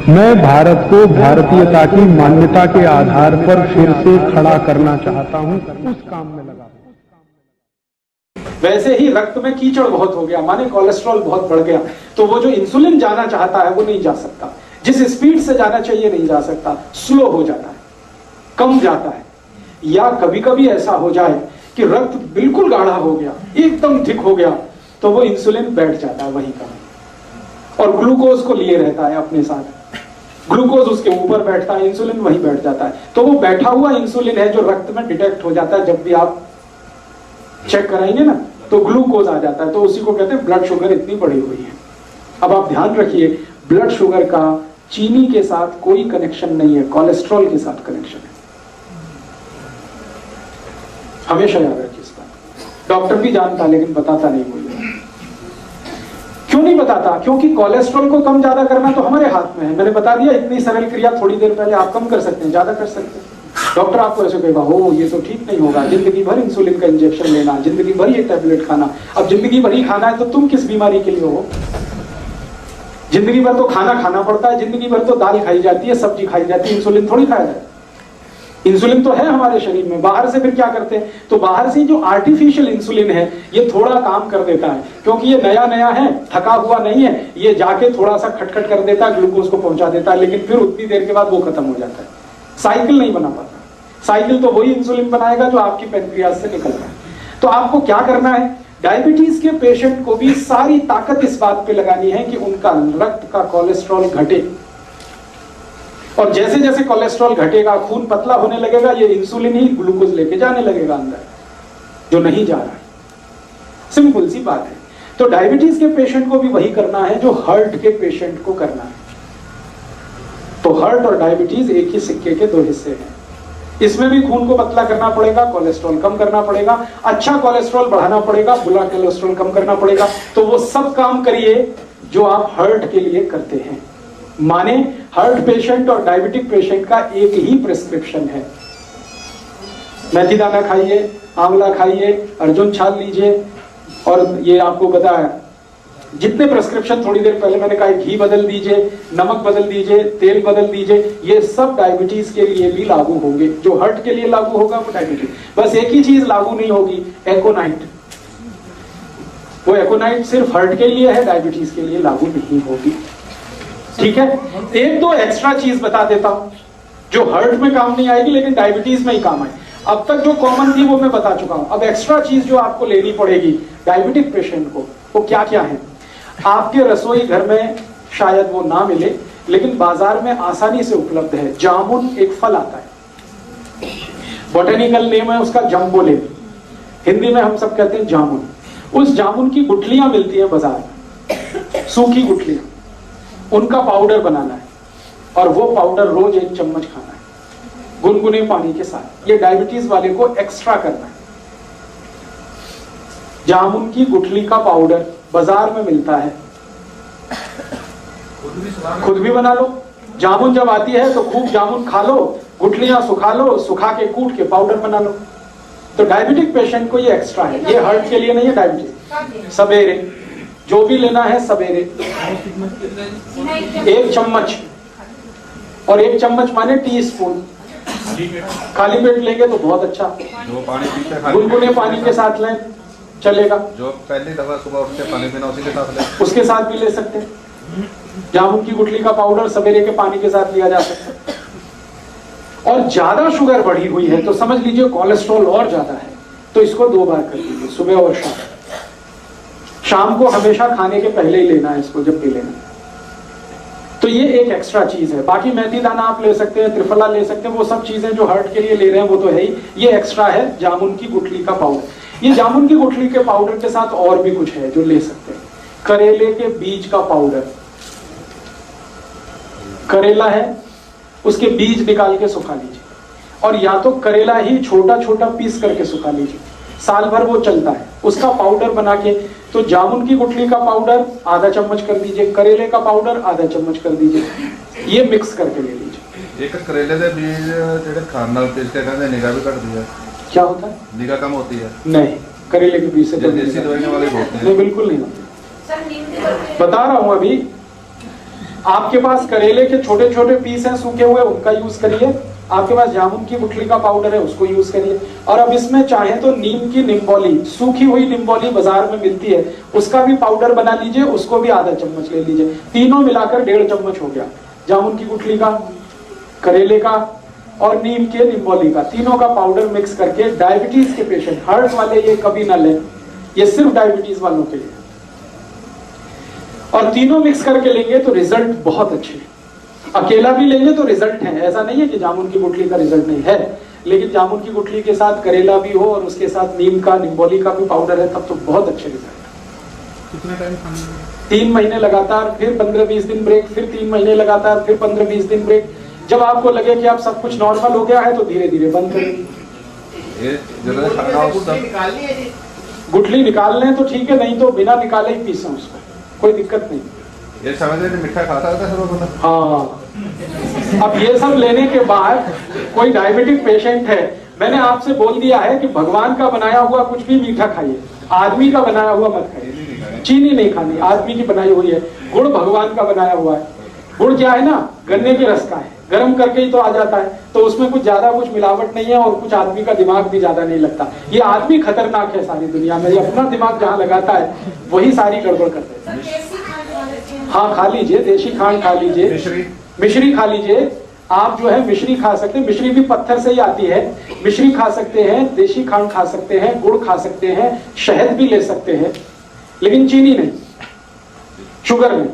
मैं भारत को भारतीयता की मान्यता के आधार पर फिर से खड़ा करना चाहता हूं, उस काम में लगा। वैसे ही रक्त में कीचड़ बहुत हो गया, माने कोलेस्ट्रॉल बहुत बढ़ गया, तो वो जो इंसुलिन जाना चाहता है वो नहीं जा सकता, जिस स्पीड से जाना चाहिए नहीं जा सकता, स्लो हो जाता है, कम जाता है। या कभी कभी ऐसा हो जाए कि रक्त बिल्कुल गाढ़ा हो गया, एकदम थिक हो गया, तो वो इंसुलिन बैठ जाता है वहीं का, और ग्लूकोज को लिए रहता है अपने साथ, ग्लूकोज उसके ऊपर बैठता है, इंसुलिन वहीं बैठ जाता है। तो वो बैठा हुआ इंसुलिन है जो रक्त में डिटेक्ट हो जाता है, जब भी आप चेक कराएंगे ना तो ग्लूकोज आ जाता है, तो उसी को कहते हैं ब्लड शुगर इतनी बढ़ी हुई है। अब आप ध्यान रखिए, ब्लड शुगर का चीनी के साथ कोई कनेक्शन नहीं है, कोलेस्ट्रॉल के साथ कनेक्शन है, हमेशा याद रखिए इस बात। डॉक्टर भी जानता लेकिन बताता नहीं कोई। क्यों नहीं बताता? क्योंकि कोलेस्ट्रॉल को कम ज्यादा करना तो हमारे हाथ में है। मैंने बता दिया, इतनी सरल क्रिया थोड़ी देर पहले, आप कम कर सकते हैं, ज्यादा कर सकते हैं। डॉक्टर आपको ऐसे कहेगा, हो ये तो ठीक नहीं होगा, जिंदगी भर इंसुलिन का इंजेक्शन लेना, जिंदगी भर ये टैबलेट खाना। अब जिंदगी भर ही खाना है तो तुम किस बीमारी के लिए हो? जिंदगी भर तो खाना खाना पड़ता है, जिंदगी भर तो दाल खाई जाती है, सब्जी खाई जाती है, इंसुलिन थोड़ी खाया जाता है। इंसुलिन तो है हमारे शरीर में, बाहर से फिर क्या करते हैं? तो बाहर से जो आर्टिफिशियल इंसुलिन है ये थोड़ा काम कर देता है, क्योंकि ये नया नया है, थका हुआ नहीं है, ये जाके थोड़ा सा खटखट कर देता है, ग्लूकोज को पहुंचा देता है, लेकिन फिर उतनी देर के बाद वो खत्म हो जाता है। साइकिल नहीं बना पाता। साइकिल तो वही इंसुलिन बनाएगा जो आपकी पैनक्रियाज से निकल रहा है। तो आपको क्या करना है? डायबिटीज के पेशेंट को भी सारी ताकत इस बात पे लगानी है कि उनका रक्त का कोलेस्ट्रॉल घटे, और जैसे जैसे कोलेस्ट्रॉल घटेगा, खून पतला होने लगेगा, ये इंसुलिन ही ग्लूकोज लेके जाने लगेगा अंदर, जो नहीं जा रहा है। सिंपल सी बात है। तो डायबिटीज के पेशेंट को भी वही करना है जो हार्ट के पेशेंट को करना है। तो हार्ट और डायबिटीज एक ही सिक्के के दो हिस्से हैं। इसमें भी खून को पतला करना पड़ेगा, कोलेस्ट्रॉल कम करना पड़ेगा, अच्छा कोलेस्ट्रॉल बढ़ाना पड़ेगा, बुरा कोलेस्ट्रॉल कम करना पड़ेगा। तो वो सब काम करिए जो आप हार्ट के लिए करते हैं। माने हार्ट पेशेंट और डायबिटिक पेशेंट का एक ही प्रिस्क्रिप्शन है। मेथी दाना खाइए, आंवला खाइए, अर्जुन छाल लीजिए, और ये आपको पता है जितने प्रिस्क्रिप्शन थोड़ी देर पहले मैंने कहा, घी बदल दीजिए, नमक बदल दीजिए, तेल बदल दीजिए, ये सब डायबिटीज के लिए भी लागू होंगे। जो हार्ट के लिए लागू होगा वो डायबिटीज। बस एक ही चीज लागू नहीं होगी, एकोनाइट। वो एकोनाइट सिर्फ हार्ट के लिए है, डायबिटीज के लिए लागू नहीं होगी। ठीक है? एक दो एक्स्ट्रा चीज बता देता हूं जो हार्ट में काम नहीं आएगी लेकिन डायबिटीज में ही काम आए। अब तक जो कॉमन थी वो मैं बता चुका हूं। अब एक्स्ट्रा चीज जो आपको लेनी पड़ेगी डायबिटिक पेशेंट को, वो क्या क्या है? आपके रसोई घर में शायद वो ना मिले, लेकिन बाजार में आसानी से उपलब्ध है। जामुन एक फल आता है, बोटेनिकल नेम है उसका जम्बोले, हिंदी में हम सब कहते हैं जामुन। उस जामुन की गुठलियां मिलती है बाजार में, सूखी गुठलियां, उनका पाउडर बनाना है, और वो पाउडर रोज 1 चम्मच खाना है गुनगुने पानी के साथ। ये डायबिटीज वाले को एक्स्ट्रा करना है। जामुन की गुठली का पाउडर बाजार में मिलता है, खुद भी बना लो। जामुन जब आती है तो खूब जामुन खा लो, गुठलियां सुखा लो, सुखा के कूट के पाउडर बना लो। तो डायबिटिक पेशेंट को ये एक्स्ट्रा है, ये हार्ट के लिए नहीं है। डायबिटीज सवेरे जो भी लेना है, सवेरे 1 चम्मच, और 1 चम्मच माने टीस्पून। खाली पेट लेंगे तो बहुत अच्छा, गुनगुने पानी के साथ लें चलेगा। जो पहली दफा सुबह उठ के पानी पीना उसी के साथ ले, उसके साथ भी ले सकते हैं। जामुन की गुठली का पाउडर सवेरे के पानी के साथ लिया जा सकता है। और ज्यादा शुगर बढ़ी हुई है तो समझ लीजिए कोलेस्ट्रॉल और ज्यादा है, तो इसको 2 बार कर लीजिए, सुबह और शाम। शाम को हमेशा खाने के पहले ही लेना है इसको, जब भी लेना। तो ये एक एक्स्ट्रा चीज है। बाकी मेथी दाना आप ले सकते हैं, त्रिफला ले सकते हैं, वो सब चीजें जो हार्ट के लिए ले रहे हैं वो तो है ही। ये एक्स्ट्रा है जामुन की गुठली का पाउडर। ये जामुन की गुठली के पाउडर के साथ और भी कुछ है जो ले सकते हैं। करेले के बीज का पाउडर, करेला है उसके बीज निकाल के सुखा लीजिए, और या तो करेला ही छोटा छोटा पीस करके सुखा लीजिए, साल भर वो चलता है। उसका पाउडर बना के, तो जामुन की गुठली का पाउडर आधा चम्मच कर दीजिए, करेले का पाउडर आधा चम्मच कर दीजिए, ये मिक्स करके ले लीजिए। एक करेले के बीज जेडे खान नाल पीस के खाने निगाह भी घटती है। क्या होता है? निगाह कम होती है। नहीं, करेले के बीज से तो देसी दवाइयां वाले होते हैं। नहीं, बिल्कुल नहीं होती। बता रहा हूं अभी, आपके पास करेले के छोटे छोटे पीस हैं सूखे हुए, उनका यूज करिए। आपके पास जामुन की गुठली का पाउडर है, उसको यूज करिए। और अब इसमें चाहे तो नीम की निम्बोली, सूखी हुई निम्बोली बाजार में मिलती है, उसका भी पाउडर बना लीजिए, उसको भी आधा चम्मच ले लीजिए। तीनों मिलाकर 1.5 चम्मच हो गया। जामुन की गुठली का, करेले का और नीम के निम्बोली का, तीनों का पाउडर मिक्स करके डायबिटीज के पेशेंट, हार्ट वाले ये कभी ना लें, ये सिर्फ डायबिटीज वालों के लिए। और तीनों मिक्स करके लेंगे तो रिजल्ट बहुत अच्छे हैं। अकेला भी लेंगे तो रिजल्ट है, ऐसा नहीं है कि जामुन की गुठली का रिजल्ट नहीं है, लेकिन जामुन की गुठली के साथ करेला भी हो और उसके साथ नीम का, निम्बोली का भी पाउडर है, तब तो बहुत अच्छे रिजल्ट। कितना टाइम खाना? 3 महीने लगातार, फिर 15-20 दिन ब्रेक, फिर 3 महीने लगातार, फिर 15-20 दिन ब्रेक। जब आपको लगे कि आप सब कुछ नॉर्मल हो गया है तो धीरे धीरे बंद करें। गुठली निकाल लें तो ठीक है, नहीं तो बिना निकाले ही पीसें उसको, कोई दिक्कत नहीं। ये समझ रहे मिठा खाता था सब लोगों ने। हाँ, अब ये सब लेने के बाद कोई डायबिटिक पेशेंट है, मैंने आपसे बोल दिया है कि भगवान का बनाया हुआ कुछ भी मीठा खाइए, आदमी का बनाया हुआ मत खाइए। चीनी नहीं खानी, आदमी की बनाई हुई है। गुड़ भगवान का बनाया हुआ है। गुड़ क्या है ना, गन्ने के रस का है, गर्म करके ही तो आ जाता है, तो उसमें कुछ ज्यादा कुछ मिलावट नहीं है और कुछ आदमी का दिमाग भी ज्यादा नहीं लगता। ये आदमी खतरनाक है सारी दुनिया में, ये अपना दिमाग जहाँ लगाता है वही सारी गड़बड़ कर देता है। हाँ, खा लीजिए, देशी खांड खा लीजिए, मिश्री खा लीजिए। आप जो है मिश्री खा सकते हैं, मिश्री भी पत्थर से ही आती है। मिश्री खा सकते हैं, देशी खांड खा सकते हैं, गुड़ खा सकते हैं, शहद भी ले सकते हैं, लेकिन चीनी नहीं, शुगर नहीं।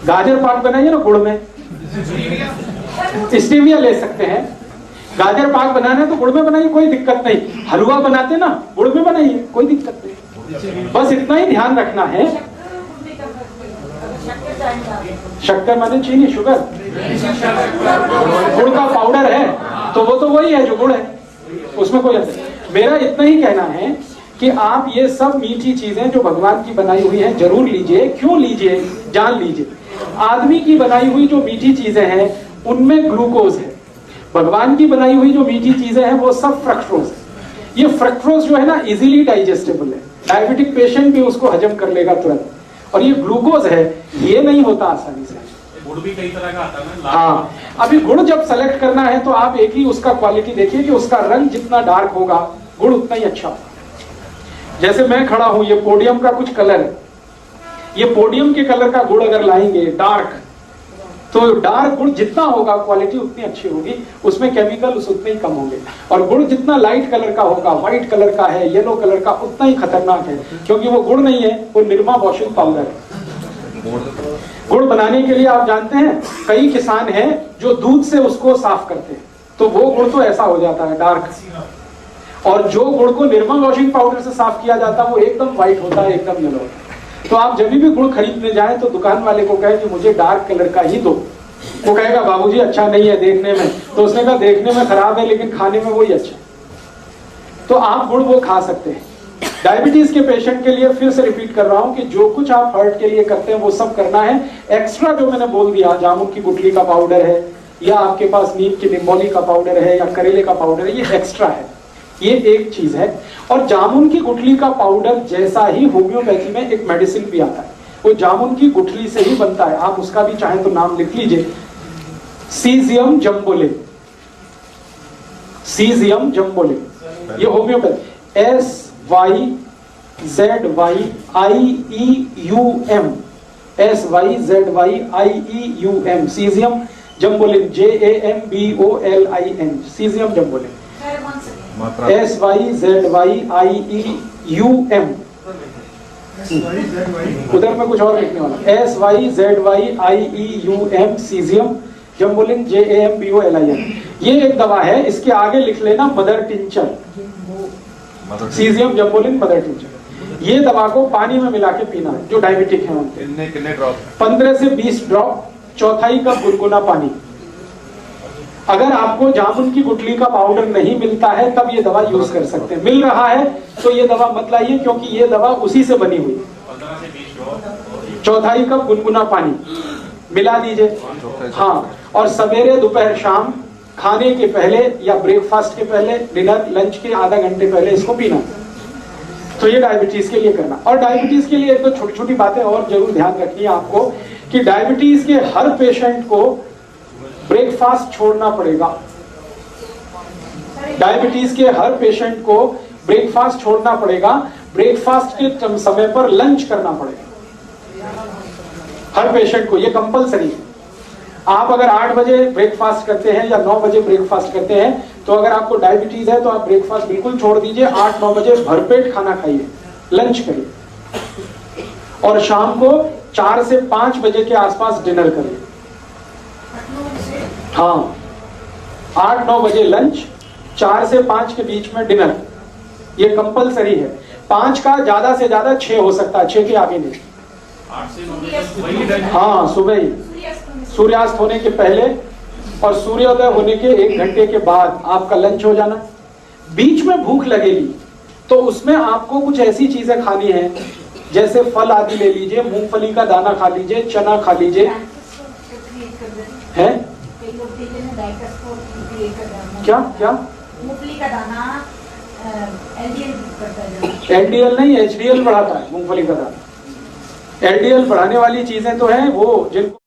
गाजर पाक बनाइए ना गुड़ में, स्टीविया ले सकते हैं। गाजर पाक बनाना है तो गुड़ में बनाइए, कोई दिक्कत नहीं। हलवा बनाते ना, गुड़ में बनाइए, कोई दिक्कत नहीं। बस इतना ही ध्यान रखना है। शक्कर माने चीनी, शुगर, गुड़ का पाउडर है तो वो तो वही है जो गुड़ है, उसमें कोई अंतर। मेरा इतना ही कहना है कि आप ये सब मीठी चीजें जो भगवान की बनाई हुई हैं जरूर लीजिए। क्यों लीजिए, जान लीजिए। आदमी की बनाई हुई जो मीठी चीजें हैं उनमें ग्लूकोज है, भगवान की बनाई हुई जो मीठी चीजें हैं वो सब फ्रक्टोज है। ये फ्रक्टोज जो है ना इजीली डाइजेस्टेबल है, डायबिटिक पेशेंट भी उसको हजम कर लेगा तुरंत। और ये ग्लूकोज है, ये नहीं होता आसानी से। गुड़ भी कई तरह का आता है ना। हाँ, अभी गुड़ जब सेलेक्ट करना है तो आप एक ही उसका क्वालिटी देखिए कि उसका रंग जितना डार्क होगा गुड़ उतना ही अच्छा होगा। जैसे मैं खड़ा हूं, ये पोडियम का कुछ कलर है, ये पोडियम के कलर का गुड़ अगर लाएंगे डार्क, तो डार्क गुड़ जितना होगा क्वालिटी उतनी अच्छी होगी, उसमें केमिकल्स उतने ही कम होंगे। और गुड़ जितना लाइट कलर का होगा, व्हाइट कलर का है, येलो कलर का, उतना ही खतरनाक है, क्योंकि वो गुड़ नहीं है, वो निरमा वॉशिंग पाउडर है। गुड़ बनाने के लिए आप जानते हैं कई किसान हैं जो दूध से उसको साफ करते हैं, तो वो गुड़ तो ऐसा हो जाता है डार्क। और जो गुड़ को निरमा वॉशिंग पाउडर से साफ किया जाता है वो एकदम व्हाइट होता है, एकदम येलो होता है। तो आप जब भी गुड़ खरीदने जाएं तो दुकान वाले को कहें कि मुझे डार्क कलर का ही दो। वो कहेगा बाबूजी अच्छा नहीं है देखने में, तो उसने कहा देखने में खराब है लेकिन खाने में वही अच्छा है। तो आप गुड़ वो खा सकते हैं। डायबिटीज के पेशेंट के लिए फिर से रिपीट कर रहा हूं कि जो कुछ आप हार्ट के लिए करते हैं वो सब करना है। एक्स्ट्रा जो मैंने बोल दिया, जामुन की गुठली का पाउडर है, या आपके पास नीम की निम्बोली का पाउडर है, या करेले का पाउडर है, ये एक्स्ट्रा है, ये एक चीज है। और जामुन की गुठली का पाउडर जैसा ही होम्योपैथी में एक मेडिसिन भी आता है, वो जामुन की गुठली से ही बनता है। आप उसका भी चाहे तो नाम लिख लीजिए, सीजियम जम्बोलिन। सीजियम जम्बोलिन, ये homeopathy, SYZYIEUM, SYZYIEUM, syzygium jambolanum, JAMBOLIN, syzygium jambolanum, SYZYIEUM। उधर में कुछ और लिखने वाला, SYZYIEUM, सीजियम जम्बोलिन, JAMBOLIN। ये एक दवा है, इसके आगे लिख लेना mother tincture, syzygium jambolanum mother tincture. ये दवा को पानी में मिला के पीना है जो डायबिटिक है उनके। कितने ड्रॉप? 15 से 20 ड्रॉप, चौथाई कप गुनगुना पानी। अगर आपको जामुन की गुठली का पाउडर नहीं मिलता है तब ये दवा यूज कर सकते हैं। मिल रहा है तो ये दवा मत लाइए, क्योंकि ये दवा उसी से बनी हुई। 15 से 20 ड्रॉप, चौथाई कप गुनगुना पानी मिला दीजिए। हाँ, और सवेरे दोपहर शाम खाने के पहले या ब्रेकफास्ट के पहले, डिनर लंच के आधा घंटे पहले इसको पीना। तो ये डायबिटीज के लिए करना। और डायबिटीज के लिए एक तो छोटी छोटी बातें और जरूर ध्यान रखनी है आपको कि डायबिटीज के हर पेशेंट को ब्रेकफास्ट छोड़ना पड़ेगा। डायबिटीज के हर पेशेंट को ब्रेकफास्ट छोड़ना पड़ेगा, ब्रेकफास्ट के समय पर लंच करना पड़ेगा हर पेशेंट को, ये कंपलसरी है। आप अगर 8 बजे ब्रेकफास्ट करते हैं या 9 बजे ब्रेकफास्ट करते हैं, तो अगर आपको डायबिटीज है तो आप ब्रेकफास्ट बिल्कुल छोड़ दीजिए, 8-9 बजे भरपेट खाना खाइए, लंच करिए और शाम को 4 से 5 बजे के आसपास डिनर करिए। हाँ, 8-9 बजे लंच, 4 से 5 के बीच में डिनर, ये कंपलसरी है। 5 का ज्यादा से ज्यादा 6 हो सकता है, 6 के आगे नहीं। 8 से 9 बजे तक वही टाइम। हाँ, सुबह ही, सूर्यास्त होने के पहले और सूर्योदय होने के 1 घंटे के बाद आपका लंच हो जाना। बीच में भूख लगेगी तो उसमें आपको कुछ ऐसी चीजें खानी है, जैसे फल आदि ले लीजिए, मूंगफली का दाना खा लीजिए, चना खा लीजिए। है क्या क्या मूंगफली का दाना एलडीएल नहीं, एचडीएल बढ़ाता है मूंगफली का दाना। एलडीएल बढ़ाने वाली चीजें तो हैं वो जिनको